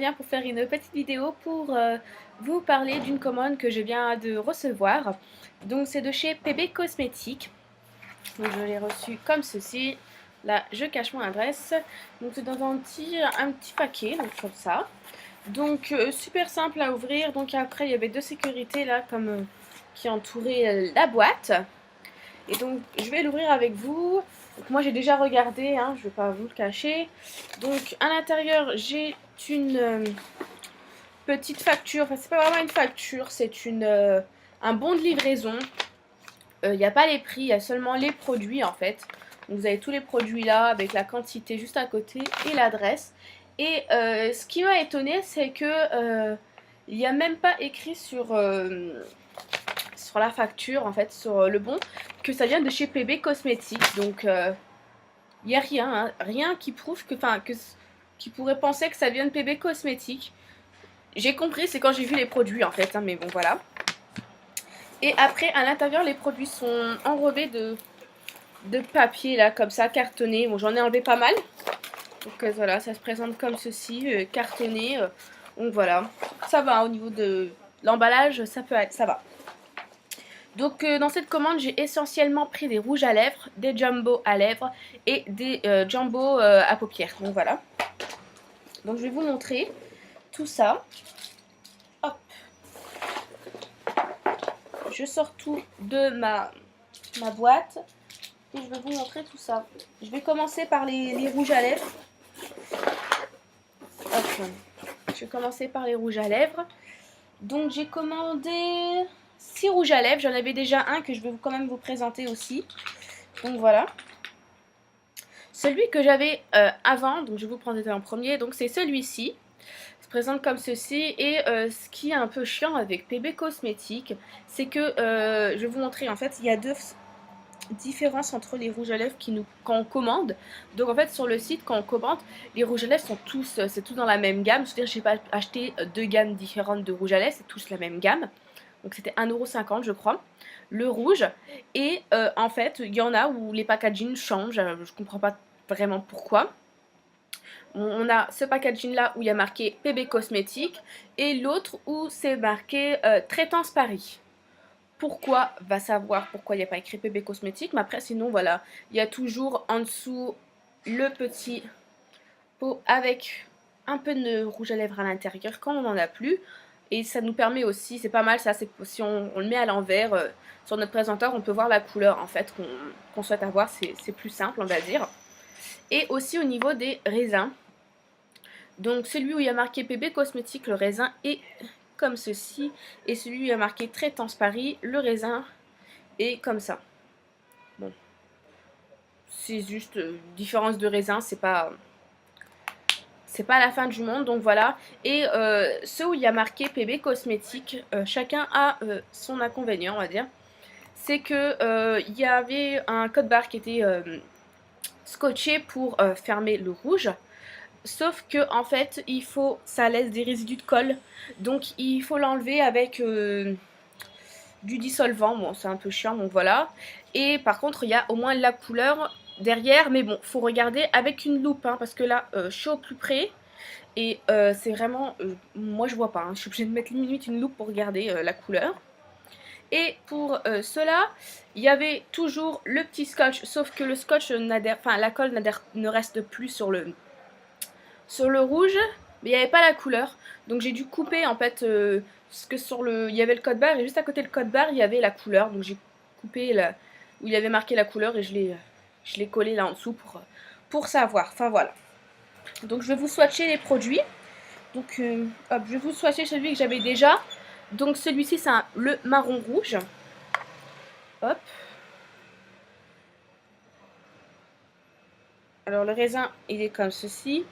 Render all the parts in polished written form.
reviens pour faire une petite vidéo pour vous parler d'une commande que je viens de recevoir. Donc c'est de chez PB Cosmétiques. Donc je l'ai reçu comme ceci. Là je cache mon adresse. Donc c'est dans un petit paquet, donc comme ça. Donc super simple à ouvrir. Donc après il y avait deux sécurités là comme qui entouraient la boîte. Et donc je vais l'ouvrir avec vous. Donc, moi j'ai déjà regardé, hein, je ne vais pas vous le cacher. Donc à l'intérieur j'ai une petite facture. Enfin c'est pas vraiment une facture, c'est un bon de livraison. Il n'y a pas les prix, il y a seulement les produits en fait. Donc, vous avez tous les produits là avec la quantité juste à côté et l'adresse. Et ce qui m'a étonné c'est que il n'y a même pas écrit sur la facture, en fait, sur le bon, que ça vient de chez PB Cosmétiques. Donc, il n'y a rien, hein, rien qui prouve que, qui pourrait penser que ça vient de PB Cosmétiques. J'ai compris, c'est quand j'ai vu les produits, en fait, hein, mais bon, voilà. Et après, à l'intérieur, les produits sont enrobés de papier, là, comme ça, cartonné. Bon, j'en ai enlevé pas mal. Donc, voilà, ça se présente comme ceci, cartonné. Donc, voilà, ça va, au niveau de l'emballage, ça va. Donc dans cette commande, j'ai essentiellement pris des rouges à lèvres, des jumbo à lèvres et des jumbo à paupières. Donc voilà. Donc je vais vous montrer tout ça. Hop. Je sors tout de ma boîte et je vais vous montrer tout ça. Je vais commencer par les rouges à lèvres. Hop. Je vais commencer par les rouges à lèvres. Donc j'ai commandé 6 rouges à lèvres. J'en avais déjà un que je vais quand même vous présenter aussi. Donc voilà. Celui que j'avais avant, donc je vais vous présenter en premier, donc c'est celui-ci. Il se présente comme ceci. Et ce qui est un peu chiant avec PB Cosmétiques, c'est que, je vais vous montrer, en fait, il y a deux différences entre les rouges à lèvres quand on commande. Donc en fait sur le site, quand on commande, les rouges à lèvres sont tous, c'est tout dans la même gamme. C'est-à-dire que j'ai pas acheté deux gammes différentes de rouges à lèvres, c'est tous la même gamme. Donc c'était 1,50 € je crois, le rouge. Et en fait, il y en a où les packaging changent, je comprends pas vraiment pourquoi. On a ce packaging là où il y a marqué PB Cosmétiques et l'autre où c'est marqué Traitance Paris. Pourquoi? Va savoir pourquoi il n'y a pas écrit PB Cosmétiques, mais après sinon voilà, il y a toujours en dessous le petit pot avec un peu de rouge à lèvres à l'intérieur quand on n'en a plus. Et ça nous permet aussi, c'est pas mal ça, si on le met à l'envers sur notre présenteur, on peut voir la couleur en fait qu'on souhaite avoir, c'est plus simple on va dire. Et aussi au niveau des raisins. Donc celui où il y a marqué PB Cosmétiques, le raisin est comme ceci. Et celui où il y a marqué Traitance Paris, le raisin est comme ça. Bon, c'est juste différence de raisin, c'est pas la fin du monde, donc voilà. Et ceux où il y a marqué PB Cosmétiques, chacun a son inconvénient, on va dire. C'est que il y avait un code barre qui était scotché pour fermer le rouge. Sauf que en fait, ça laisse des résidus de colle, donc il faut l'enlever avec du dissolvant. Bon, c'est un peu chiant, donc voilà. Et par contre, il y a au moins la couleur derrière, mais bon, faut regarder avec une loupe, hein, parce que là, je suis au plus près. Et c'est vraiment, moi je vois pas, hein, je suis obligée de mettre limite une loupe pour regarder la couleur. Et pour cela, il y avait toujours le petit scotch, sauf que le scotch la colle ne reste plus sur le rouge, mais il n'y avait pas la couleur. Donc j'ai dû couper en fait, parce que il y avait le code barre et juste à côté le code barre, il y avait la couleur. Donc j'ai coupé où il y avait marqué la couleur et je l'ai collé là en dessous pour savoir. Enfin voilà. Donc je vais vous swatcher les produits. Donc hop, je vais vous swatcher celui que j'avais déjà. Donc celui-ci c'est le marron rouge. Hop. Alors le raisin il est comme ceci.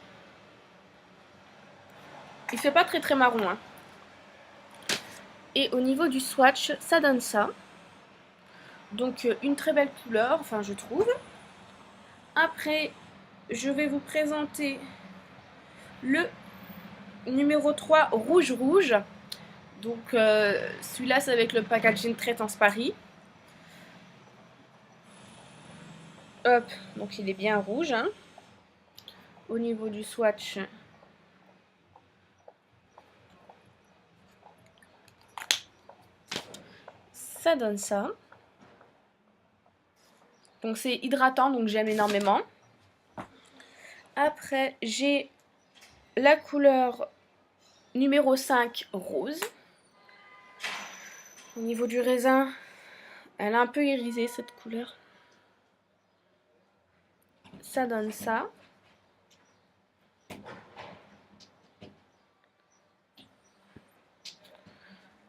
Il fait pas très très marron, hein. Et au niveau du swatch, ça donne ça. Donc une très belle couleur, enfin je trouve. Après, je vais vous présenter le numéro 3 rouge rouge. Donc celui-là c'est avec le packaging Traitance Paris. Hop, donc il est bien rouge, hein. Au niveau du swatch, ça donne ça. Donc c'est hydratant, donc j'aime énormément. Après, j'ai la couleur numéro 5, rose. Au niveau du raisin, elle est un peu irisée cette couleur. Ça donne ça.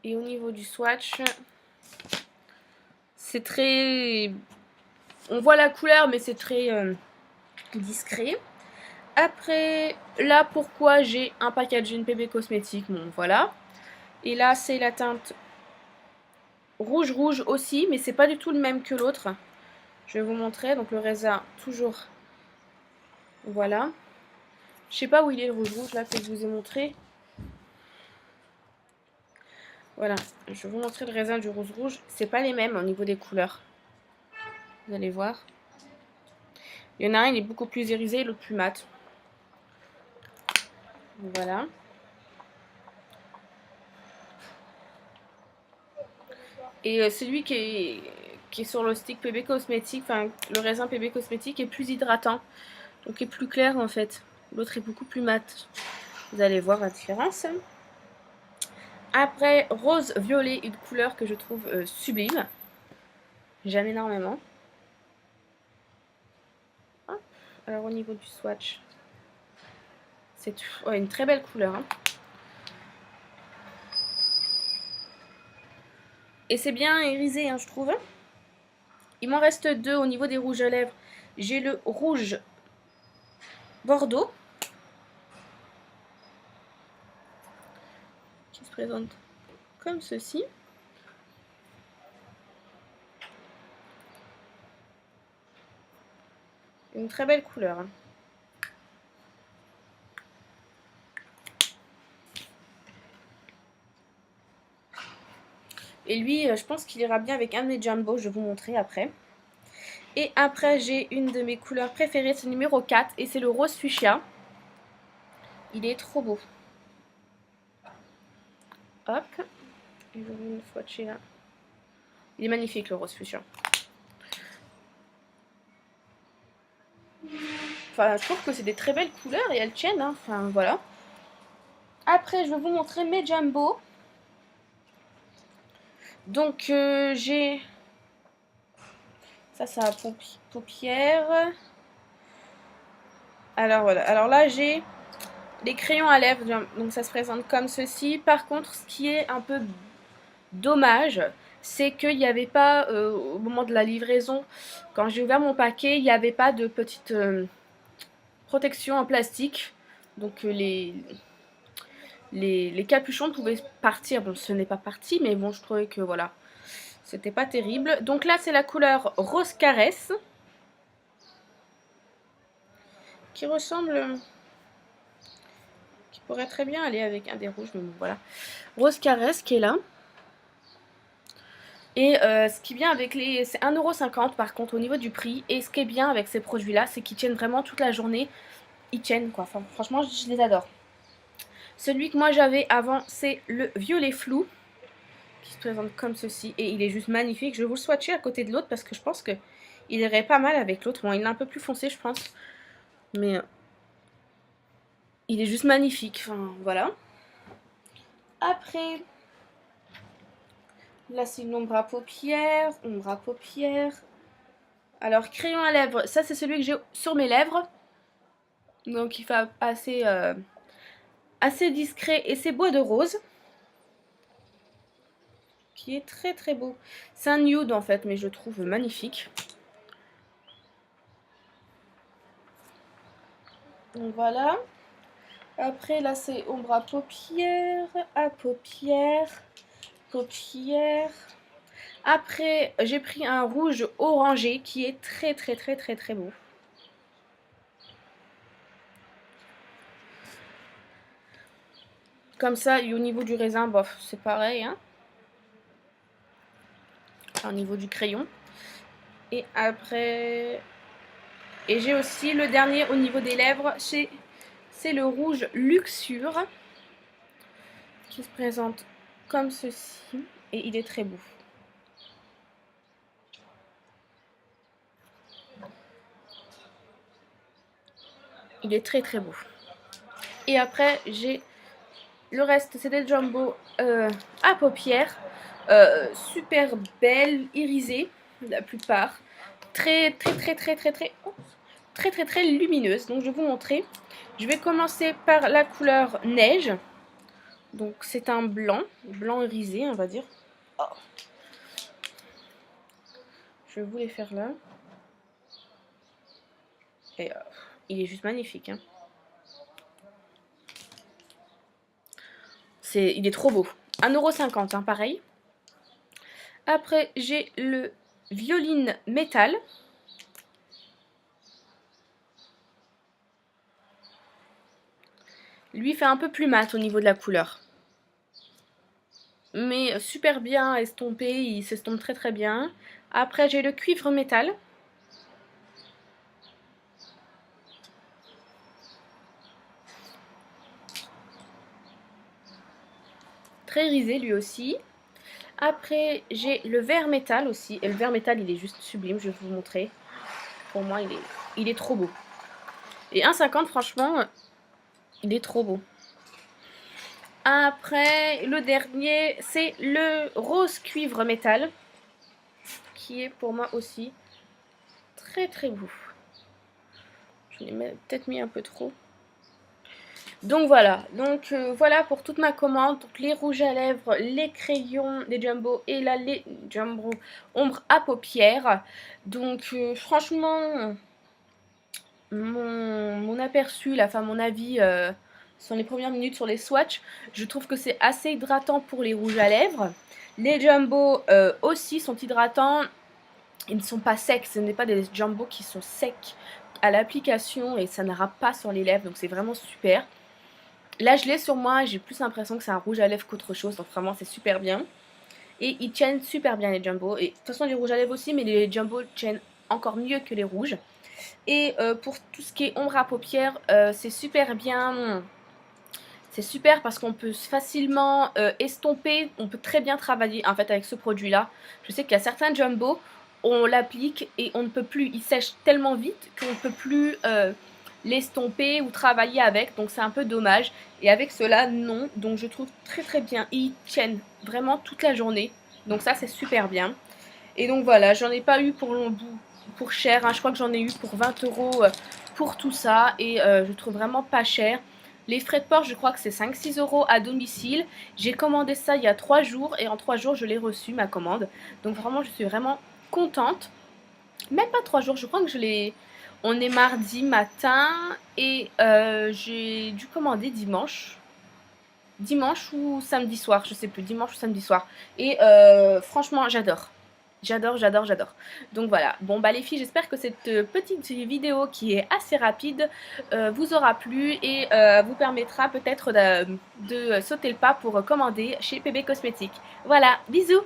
Et au niveau du swatch, c'est très... On voit la couleur, mais c'est très discret. Après, là, pourquoi j'ai un packaging PB Cosmétique, bon, voilà. Et là, c'est la teinte rouge aussi, mais c'est pas du tout le même que l'autre. Je vais vous montrer. Donc le raisin, toujours, voilà. Je sais pas où il est le rouge là que je vous ai montré. Voilà, je vais vous montrer le raisin du rouge. C'est pas les mêmes au niveau des couleurs. Vous allez voir. Il y en a un, il est beaucoup plus irisé, l'autre plus mat. Voilà. Et celui qui est sur le stick PB Cosmétique, enfin le raisin PB Cosmétique est plus hydratant. Donc est plus clair en fait. L'autre est beaucoup plus mat. Vous allez voir la différence. Après, rose violet, une couleur que je trouve sublime. J'aime énormément. Hop. Alors au niveau du swatch, c'est une très belle couleur. Hein. Et c'est bien irisé, hein, je trouve. Il m'en reste deux au niveau des rouges à lèvres. J'ai le rouge Bordeaux. Qui se présente comme ceci. Une très belle couleur. Hein. Et lui, je pense qu'il ira bien avec un de mes jumbo, je vais vous montrer après. Et après, j'ai une de mes couleurs préférées, c'est le numéro 4, et c'est le rose fuchsia. Il est trop beau. Hop. Je vais vous swatcher là. Il est magnifique le rose fuchsia. Enfin, je trouve que c'est des très belles couleurs et elles tiennent. Hein. Enfin, voilà. Après, je vais vous montrer mes jumbo. Donc, j'ai... Ça, c'est à paupières. Alors, voilà. Alors là, j'ai les crayons à lèvres. Donc, ça se présente comme ceci. Par contre, ce qui est un peu dommage, c'est qu'il n'y avait pas, au moment de la livraison, quand j'ai ouvert mon paquet, il n'y avait pas de petite protection en plastique. Donc, les capuchons pouvaient partir. Bon, ce n'est pas parti, mais bon, je trouvais que voilà, c'était pas terrible. Donc là, c'est la couleur rose caresse. Qui ressemble... Qui pourrait très bien aller avec un des rouges, mais bon, voilà. Rose caresse qui est là. Et ce qui est bien avec les... C'est 1,50 € par contre au niveau du prix. Et ce qui est bien avec ces produits-là, c'est qu'ils tiennent vraiment toute la journée. Ils tiennent quoi. Enfin, franchement, je les adore. Celui que moi j'avais avant, c'est le violet flou. Qui se présente comme ceci. Et il est juste magnifique. Je vais vous le swatcher à côté de l'autre parce que je pense qu'il irait pas mal avec l'autre. Bon, il est un peu plus foncé, je pense. Mais il est juste magnifique. Enfin, voilà. Après, là c'est une ombre à paupières. Ombre à paupières. Alors, crayon à lèvres. Ça, c'est celui que j'ai sur mes lèvres. Donc, il fait assez discret. Et c'est bois de rose. Qui est très très beau. C'est un nude en fait, mais je trouve magnifique. Donc voilà. Après là c'est ombre à paupières, paupières. Après j'ai pris un rouge orangé qui est très très très très très beau. Comme ça, et au niveau du raisin, bof, c'est pareil. Hein. Au niveau du crayon. Et après... Et j'ai aussi le dernier au niveau des lèvres, c'est le rouge Luxure. Qui se présente comme ceci. Et il est très beau. Il est très très beau. Et après, j'ai le reste, c'est des jumbo à paupières. Super belles, irisées, la plupart. Très lumineuses. Donc, je vais vous montrer. Je vais commencer par la couleur neige. Donc, c'est un blanc irisé, on va dire. Oh. Je vais vous les faire là. Et il est juste magnifique. Hein. Il est trop beau. 1,50 €, hein, pareil. Après, j'ai le violine métal. Lui fait un peu plus mat au niveau de la couleur. Mais super bien estompé, il s'estompe très très bien. Après, j'ai le cuivre métal. Très risé lui aussi. Après, j'ai le vert métal aussi. Et le vert métal, il est juste sublime, je vais vous montrer. Pour moi, il est trop beau. Et 1,50 €, franchement, il est trop beau. Après, le dernier, c'est le rose cuivre métal. Qui est pour moi aussi très très beau. Je l'ai peut-être mis un peu trop. Donc voilà, voilà pour toute ma commande. Donc les rouges à lèvres, les crayons, les jumbo et là les jumbo ombre à paupières. Donc franchement, mon aperçu, là, enfin mon avis sur les premières minutes sur les swatchs, je trouve que c'est assez hydratant pour les rouges à lèvres. Les jumbo aussi sont hydratants. Ils ne sont pas secs, ce n'est pas des jumbo qui sont secs à l'application et ça ne râpe pas sur les lèvres, donc c'est vraiment super. Là je l'ai sur moi, j'ai plus l'impression que c'est un rouge à lèvres qu'autre chose, donc vraiment c'est super bien. Et ils tiennent super bien les jumbo, et de toute façon les rouges à lèvres aussi, mais les jumbo tiennent encore mieux que les rouges. Et pour tout ce qui est ombre à paupières, c'est super bien. C'est super parce qu'on peut facilement estomper, on peut très bien travailler en fait avec ce produit là. Je sais qu'il y a certains jumbo, on l'applique et on ne peut plus, il sèche tellement vite qu'on ne peut plus l'estomper ou travailler avec, donc c'est un peu dommage. Et avec cela, non, donc je trouve très très bien, et ils tiennent vraiment toute la journée, donc ça c'est super bien. Et donc voilà, j'en ai pas eu pour cher, hein. Je crois que j'en ai eu pour 20 € pour tout ça, et je trouve vraiment pas cher. Les frais de port, je crois que c'est 5-6 € à domicile. J'ai commandé ça il y a 3 jours, et en 3 jours, je l'ai reçu, ma commande. Donc vraiment, je suis vraiment contente. Même pas 3 jours, je crois que je l'ai... On est mardi matin, et j'ai dû commander dimanche. Dimanche ou samedi soir, je sais plus, dimanche ou samedi soir. Et franchement, j'adore. J'adore. Donc voilà. Bon bah les filles, j'espère que cette petite vidéo qui est assez rapide vous aura plu et vous permettra peut-être de sauter le pas pour commander chez PB Cosmétiques. Voilà, bisous!